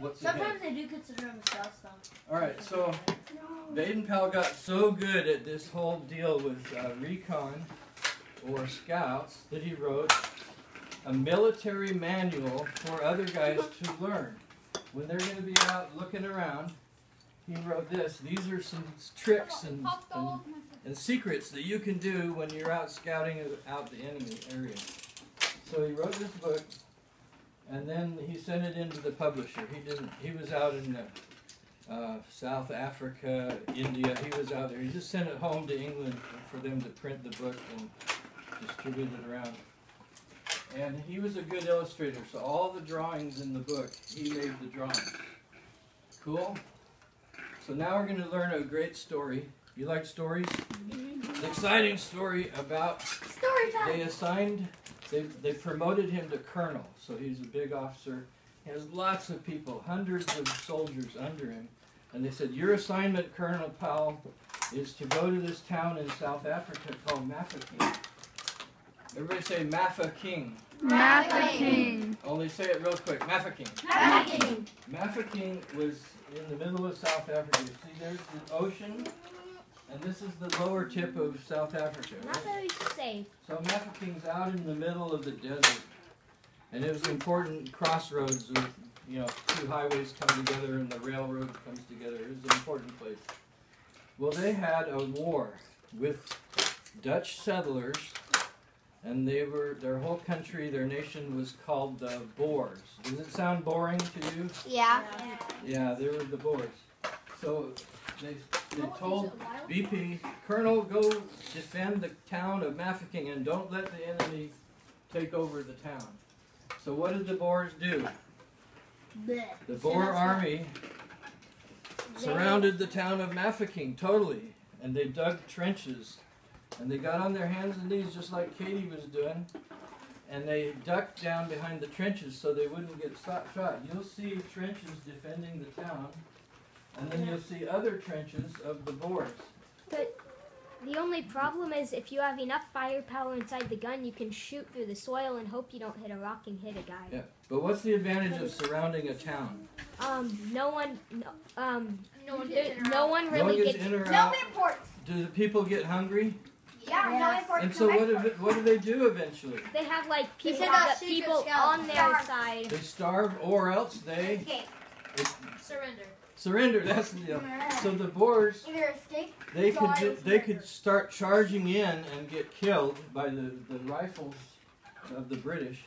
what's Sometimes they do consider them Scout stuff. Alright, so Baden-Powell got so good at this whole deal with recon or scouts that he wrote a military manual for other guys to learn. When they're going to be out looking around, he wrote this. These are some tricks and secrets that you can do when you're out scouting out the enemy area. So he wrote this book, and then he sent it into the publisher. He was out in South Africa, India. He was out there. He just sent it home to England for them to print the book and distribute it around. And he was a good illustrator, so all the drawings in the book, he made the drawings. Cool? So now we're going to learn a great story. You like stories? An exciting story about... Story time! They promoted him to colonel, so he's a big officer. He has lots of people, hundreds of soldiers under him. And they said, your assignment, Colonel Powell, is to go to this town in South Africa called Mafeking. Everybody say Mafeking. Mafeking. Only say it real quick. Mafeking. Mafeking. Mafeking was in the middle of South Africa. See, there's the ocean, and this is the lower tip of South Africa. Right? Not very safe. So Mafeking's out in the middle of the desert, and it was an important crossroads with, two highways come together and the railroad comes together. It was an important place. Well, they had a war with Dutch settlers, and their whole country, their nation was called the Boers. Does it sound boring to you? Yeah. Yeah, they were the Boers. So they told BP, Colonel, go defend the town of Mafeking and don't let the enemy take over the town. So what did the Boers do? The Boer army surrounded the town of Mafeking totally, and they dug trenches. And they got on their hands and knees just like Katie was doing, and they ducked down behind the trenches so they wouldn't get shot. You'll see trenches defending the town, and then you'll see other trenches of the Boers. But the only problem is if you have enough firepower inside the gun, you can shoot through the soil and hope you don't hit a rock and hit a guy. Yeah, but what's the advantage of surrounding a town? No one No really one gets gets in or No out. imports. Do the people get hungry? Yeah, no imports. And so what do they do eventually? They have like They people, send out secret people scouts. on their side. They starve, or else they Surrender. surrender. That's the deal. So the Boers, Either escape. they could start charging in and get killed by the rifles of the British,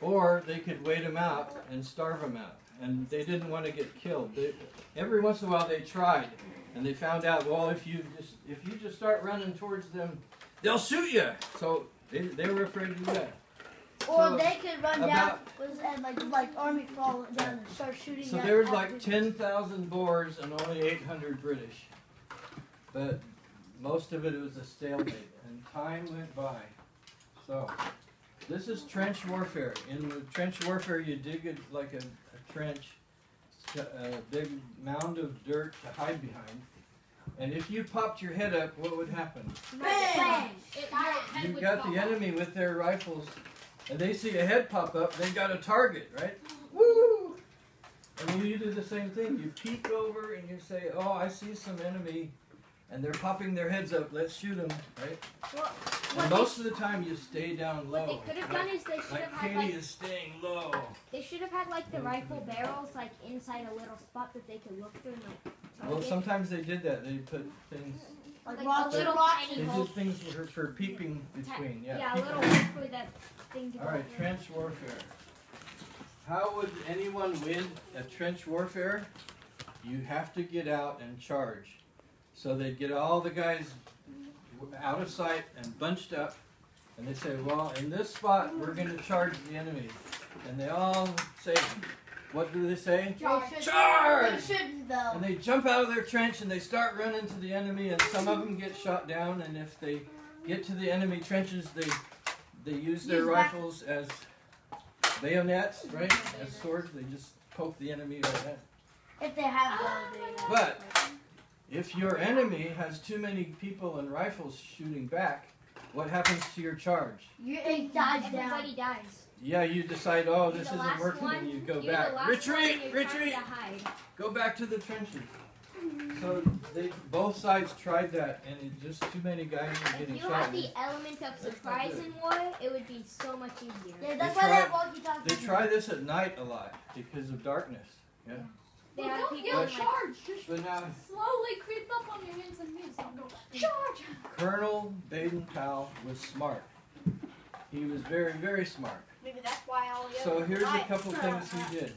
or they could wait them out and starve them out. And they didn't want to get killed. Every once in a while they tried, and they found out, well, if you just start running towards them, they'll shoot you. So they were afraid to do that. Or So they could run down and like army fall down and start shooting. So there was like 10,000 Boers and only 800 British. But most of it was a stalemate, and time went by. So this is trench warfare. In the trench warfare, you dig it like a trench, a big mound of dirt to hide behind. And if you popped your head up, what would happen? Bang! You got the enemy with their rifles, and they see a head pop up, they've got a target, right? Woo! And then you do the same thing. You peek over and you say, oh, I see some enemy, and they're popping their heads up, let's shoot them, right? And most of the time you stay down low. What they could have done is they should have had Katie is staying low. They should have had like the rifle barrels like inside a little spot that they could look through and like. Well, sometimes they did that. They put things, Like a little they tiny did things for peeping between. Yeah, a peeping. little hole for that thing to go Alright, through. trench warfare. How would anyone win a trench warfare? You have to get out and charge. So they'd get all the guys out of sight and bunched up, and they say, well, in this spot, we're going to charge the enemy. And they all say, what do they say? Charge! They shouldn't though. And they jump out of their trench and they start running to the enemy, and some of them get shot down, and if they get to the enemy trenches, they use their rifles as bayonets, right? As swords. They just poke the enemy like that. If they have those. But if your enemy has too many people and rifles shooting back, what happens to your charge? It dies down. Everybody dies. Yeah, you decide, oh, this The isn't last working, one, and you go you're back. the last Retreat, one, you're trying retreat. to hide. Go back to the trenches. So both sides tried that, and it just too many guys were If getting you shot. had the element of surprise in war, it would be so much easier. Yeah, that's They why they have try- walkie-talkies. They try this at night a lot because of darkness. Yeah. They Well, have don't people yell in, like, charge. Just But now slowly creep up on your hands and knees and go charge. Colonel Baden-Powell was smart. He was very, very smart. Maybe that's why all the So other here's a guys- couple things he did.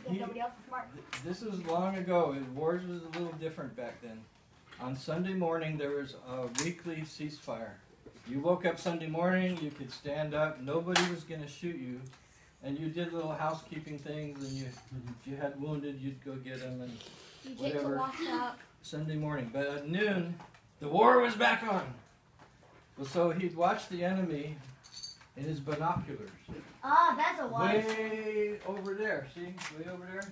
He- Nobody else is smart. This was long ago. Wars was a little different back then. On Sunday morning, there was a weekly ceasefire. You woke up Sunday morning, you could stand up, nobody was going to shoot you, and you did little housekeeping things, and if you had wounded, you'd go get them, and you get to whatever. wash up. Sunday morning. But at noon, the war was back on. Well, so he'd watch the enemy in his binoculars. Ah, that's a wise. Way over there, see? Way over there.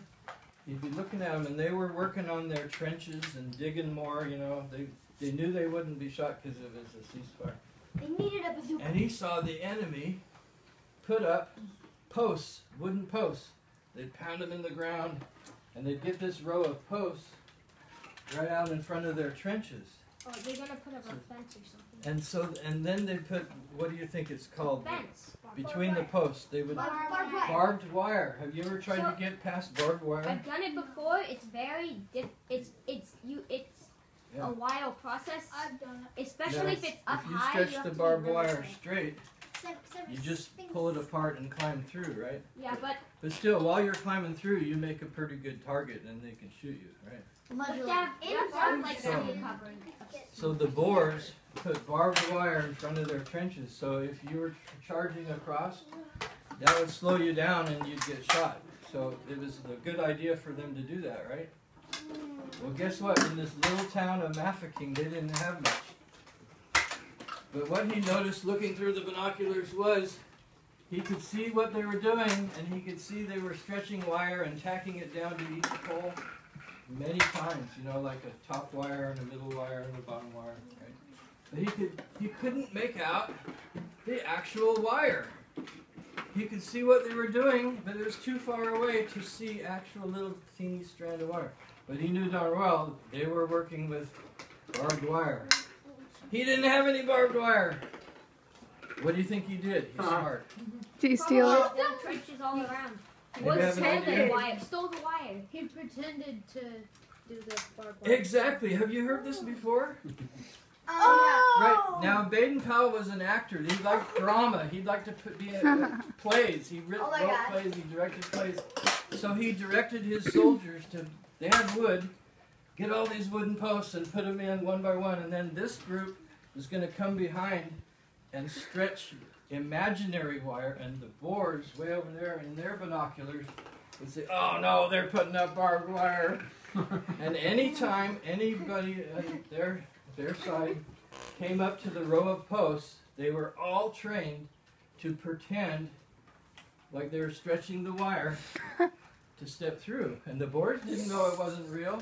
He'd be looking at them, and they were working on their trenches and digging more, you know. They knew they wouldn't be shot because it was a ceasefire. They needed a bazooka. And he saw the enemy put up posts, wooden posts. They'd pound them in the ground, and they'd get this row of posts right out in front of their trenches. Oh, they're gonna put up a fence or something. And then they put, what do you think it's called? Fence. Between the posts, they would Barbed wire. barbed wire. Have you ever tried to get past barbed wire? I've done it before. It's very it's Yeah. a wild process, I've done it. especially if it's up If you high. stretch have the to be barbed really wire straight. straight, you just pull it apart and climb through, right? Yeah, but But still, while you're climbing through, you make a pretty good target, and they can shoot you, right? you have to have like So- some covering. So the Boers put barbed wire in front of their trenches. So if you were charging across, that would slow you down and you'd get shot. So it was a good idea for them to do that, right? Well, guess what? In this little town of Mafeking, they didn't have much. But what he noticed looking through the binoculars was he could see what they were doing, and he could see they were stretching wire and tacking it down to each pole many times, you know, like a top wire and a middle wire and a bottom wire, right? But he couldn't make out the actual wire. He could see what they were doing, but it was too far away to see actual little teeny strand of wire. But he knew darn well they were working with barbed wire. He didn't have any barbed wire. What do you think he did? He's smart. Did you steal it? Built trenches all around. You have an idea? Stole the wire. He pretended to do the barbed wire. Exactly. Have you heard this before? Oh! Right. Now, Baden-Powell was an actor. He liked drama. He'd like to be in plays. He wrote Oh my God. plays. He directed plays. So he directed his soldiers to, they had wood, get all these wooden posts and put them in one by one. And then this group was going to come behind and stretch imaginary wire. And the Boers way over there in their binoculars would say, oh no, they're putting up barbed wire. And anytime anybody their side came up to the row of posts, they were all trained to pretend like they were stretching the wire to step through. And the Boers didn't know it wasn't real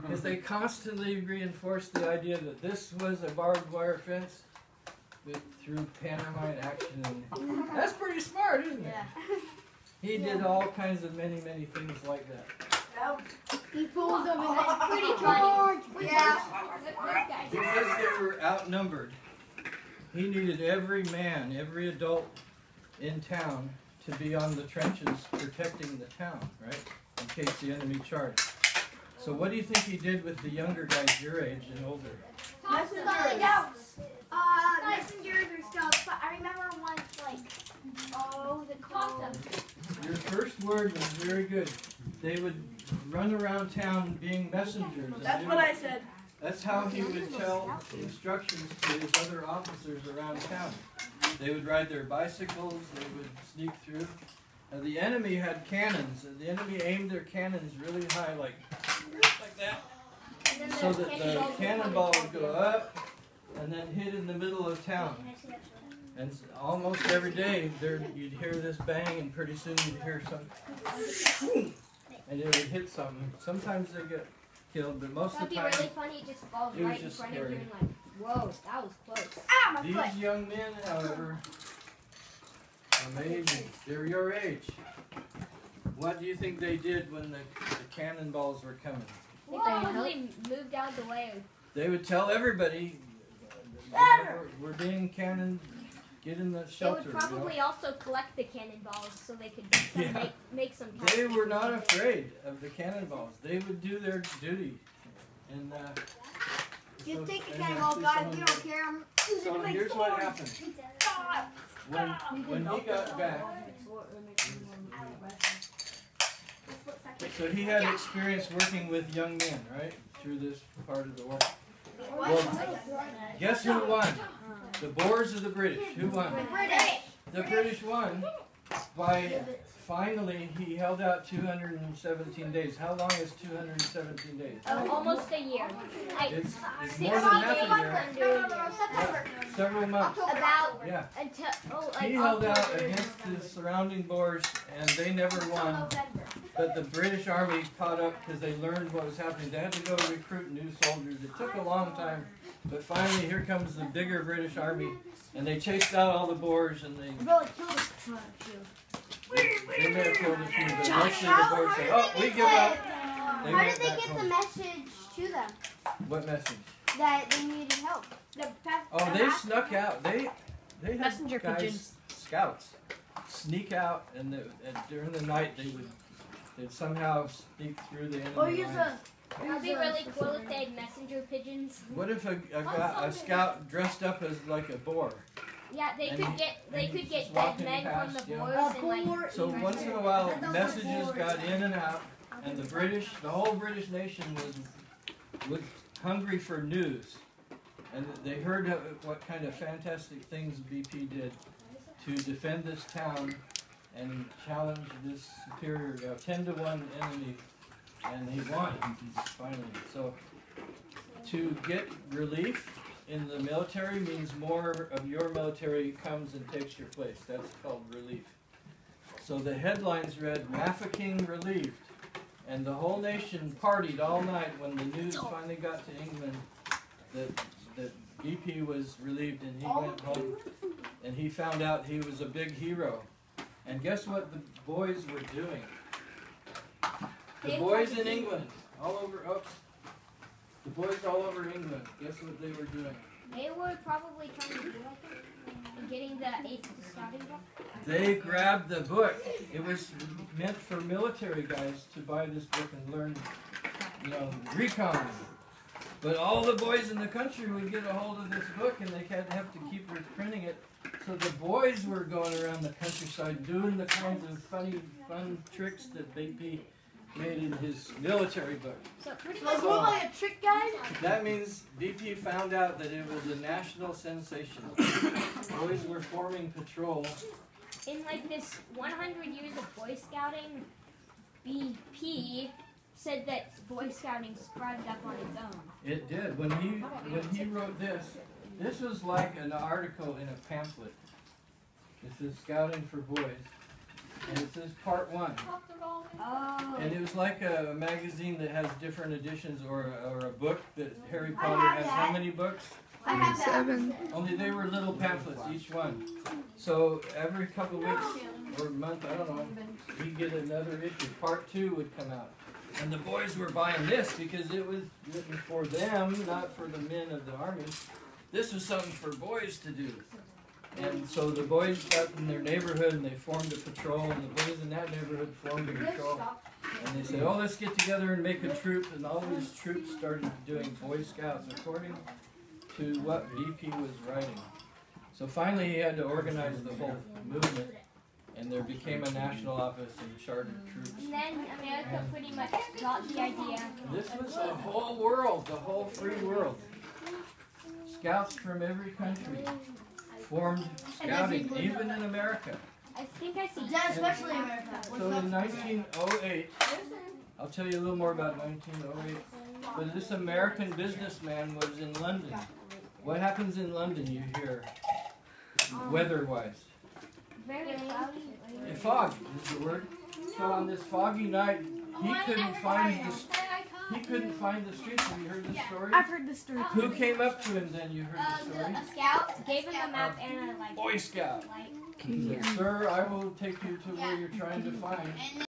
because they constantly reinforced the idea that this was a barbed wire fence through pantomime action. And that's pretty smart, isn't it? Yeah. He did all kinds of many things like that. He fooled them and That's then pretty funny. Yeah. Because they were outnumbered, he needed every man, every adult in town to be on the trenches protecting the town, right? In case the enemy charged. So what do you think he did with the younger guys your age and older? Messengers or stuff, but I remember once, the call. Your first word was very good. They would run around town being messengers. That's what I said. That's how he would tell instructions to his other officers around town. They would ride their bicycles, they would sneak through. Now the enemy had cannons, and the enemy aimed their cannons really high, like that, so that the cannonball would go up and then hit in the middle of town. And almost every day, you'd hear this bang, and pretty soon you'd hear something, and it would hit something. Sometimes they get killed, but most of That'd the be time, really funny. It just falls it was right in just front scary. of you and like, whoa, that was close. Ah, my foot. these young men, however, Amazing. They're your age. What do you think they did when the cannonballs were coming? They probably moved out of the way. They would tell everybody, we're being cannoned. Get in the They shelter. would probably also collect the cannonballs so they could make some. They were not afraid of the cannonballs. They would do their duty. And You take a cannonball, guys. We don't care. so here's what happened. When he got back, so he had experience working with young men, right, through this part of the war. Well, guess who won? The Boers or the British? Who won? The British. The British won by finally he held out 217 days. How long is 217 days? Almost a year. It's more than half a year. September. Several months. About Yeah. until He held out against the surrounding Boers and they never won. But the British Army caught up because they learned what was happening. They had to go recruit new soldiers. It took a long time. But finally, here comes the bigger British Army, and they chased out all the Boers, and they may have killed a few, but mostly the Boers said, "Oh, we give up." How did they get the message to them What message? that they needed help? Oh, they snuck out. They had Messenger guys, pigeons. scouts, sneak out, and during the night they'd somehow sneak through the enemy lines. It would be really cool if they had messenger pigeons. What if a scout dressed up as like a Boer? Yeah, they And could get dead walking men from past, the yeah. Boers and like. So once in a while, messages got in and out, and the whole British nation was hungry for news, and they heard what kind of fantastic things BP did to defend this town and challenge this superior 10-1 enemy, and he won finally. So to get relief in the military means more of your military comes and takes your place. That's called relief. So the headlines read, "Mafeking relieved." And the whole nation partied all night when the news finally got to England that BP was relieved, and he went home and he found out he was a big hero. And guess what the boys were doing? The boys in England, the boys all over England, guess what they were doing? They were probably trying to do like getting the ace to scouting book. They grabbed the book. It was meant for military guys to buy this book and learn, recon. But all the boys in the country would get a hold of this book, and they have to keep reprinting it. So the boys were going around the countryside doing the kinds of fun tricks that BP made in his military book. So pretty So much. it's more like a trick, guys? That means BP found out that it was a national sensation. Boys were forming patrol. In like this 100 years of Boy Scouting, BP said that Boy Scouting sprouted up on its own. It did. When he wrote this was like an article in a pamphlet. This is Scouting for Boys. And it says part 1. Oh. And it was like a magazine that has different editions, or a book that Harry Potter has. How many books? I have that. 7. Only they were little pamphlets, each one. So every couple of weeks or a month, I don't know, he'd get another issue. Part 2 would come out. And the boys were buying this because it was written for them, not for the men of the army. This was something for boys to do. And so the boys got in their neighborhood and they formed a patrol, and the boys in that neighborhood formed a patrol. And they said, "Oh, let's get together and make a troop." And all these troops started doing Boy Scouts according to what BP was writing. So finally he had to organize the whole movement, and there became a national office and chartered troops. And then America pretty much got the idea. This was the whole world, the whole free world. Scouts from every country formed scouting, even in America. I think I see. Yeah, especially America. So in 1908, I'll tell you a little more about 1908, but this American businessman was in London. What happens in London, you hear, weather-wise? Very cloudy. Fog is the word. So on this foggy night, he couldn't find the He couldn't find the streets. Have you heard this story? I've heard this story. Who came up to him then? You heard the story? A scout gave him a map and a Boy Scout. light. He said, "Sir, I will take you to where you're trying to find."